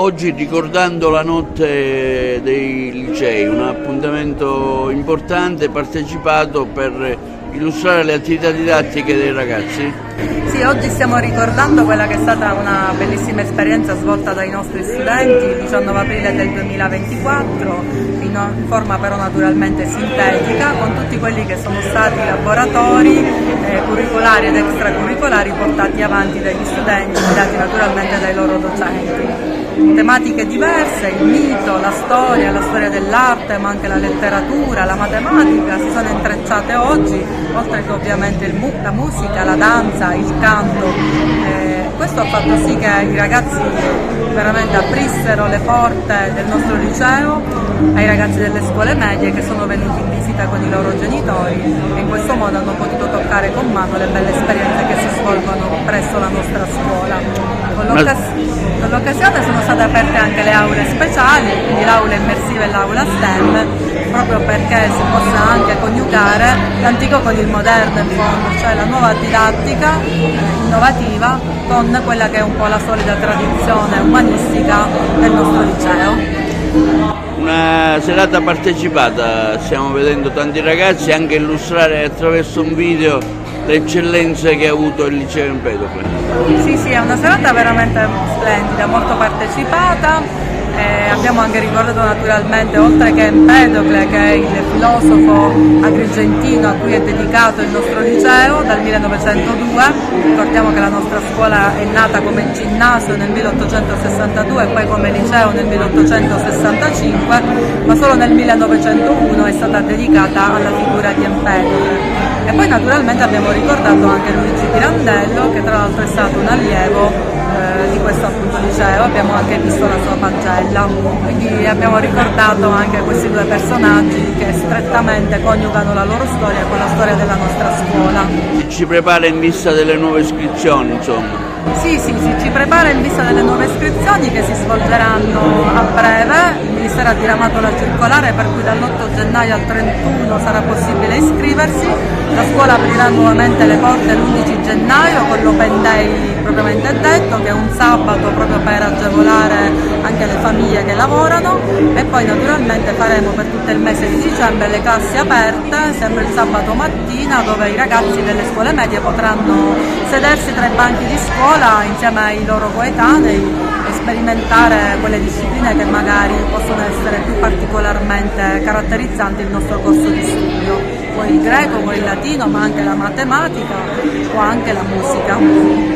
Oggi ricordando la notte dei licei, un appuntamento importante partecipato per illustrare le attività didattiche dei ragazzi. Sì, oggi stiamo ricordando quella che è stata una bellissima esperienza svolta dai nostri studenti il 19 aprile del 2024, in forma però naturalmente sintetica, con tutti quelli che sono stati i laboratori curricolari ed extracurricolari portati avanti dagli studenti, guidati naturalmente dai loro docenti. Tematiche diverse, il mito, la storia dell'arte, ma anche la letteratura, la matematica si sono intrecciate oggi, oltre che ovviamente la musica, la danza, il canto. Questo ha fatto sì che i ragazzi veramente aprissero le porte del nostro liceo ai ragazzi delle scuole medie che sono venuti in visita con i loro genitori e in questo modo hanno potuto toccare con mano le belle esperienze che si svolgono presso la nostra scuola. Con l'occasione sono state aperte anche le aule speciali, quindi l'aula immersiva e l'aula STEM, proprio perché si possa anche coniugare l'antico con il moderno in fondo, cioè la nuova didattica innovativa con quella che è un po' la solida tradizione umanistica del nostro liceo. Una serata partecipata, stiamo vedendo tanti ragazzi anche illustrare attraverso un video le eccellenze che ha avuto il liceo Empedocle. Sì, è una serata veramente splendida, molto partecipata. Abbiamo anche ricordato naturalmente, oltre che Empedocle, che è il filosofo agrigentino a cui è dedicato il nostro liceo dal 1902, ricordiamo che la nostra scuola è nata come ginnasio nel 1862 e poi come liceo nel 1865, ma solo nel 1901 è stata dedicata alla figura di Empedocle. E poi naturalmente abbiamo ricordato anche Luigi Pirandello, che tra l'altro è stato un allievo di questo appunto liceo, abbiamo anche visto la sua pagella, quindi abbiamo ricordato anche questi due personaggi che strettamente coniugano la loro storia con la storia della nostra scuola. Ci prepara in vista delle nuove iscrizioni, insomma. Sì, ci prepara in vista delle nuove iscrizioni che si svolgeranno a breve. Il Ministero ha diramato la circolare per cui dall'8 gennaio al 31 sarà possibile iscriversi. La scuola aprirà nuovamente le porte l'11 gennaio con l'Open Day propriamente detto, che è un sabato proprio per agevolare anche le famiglie che lavorano, e poi naturalmente faremo per tutto il mese di dicembre le classi aperte, sempre il sabato mattina, dove i ragazzi delle scuole medie potranno sedersi tra i banchi di scuola insieme ai loro coetanei e sperimentare quelle discipline che magari possono essere più particolarmente caratterizzanti il nostro corso di studio, poi il greco, poi il latino, ma anche la matematica o anche la musica.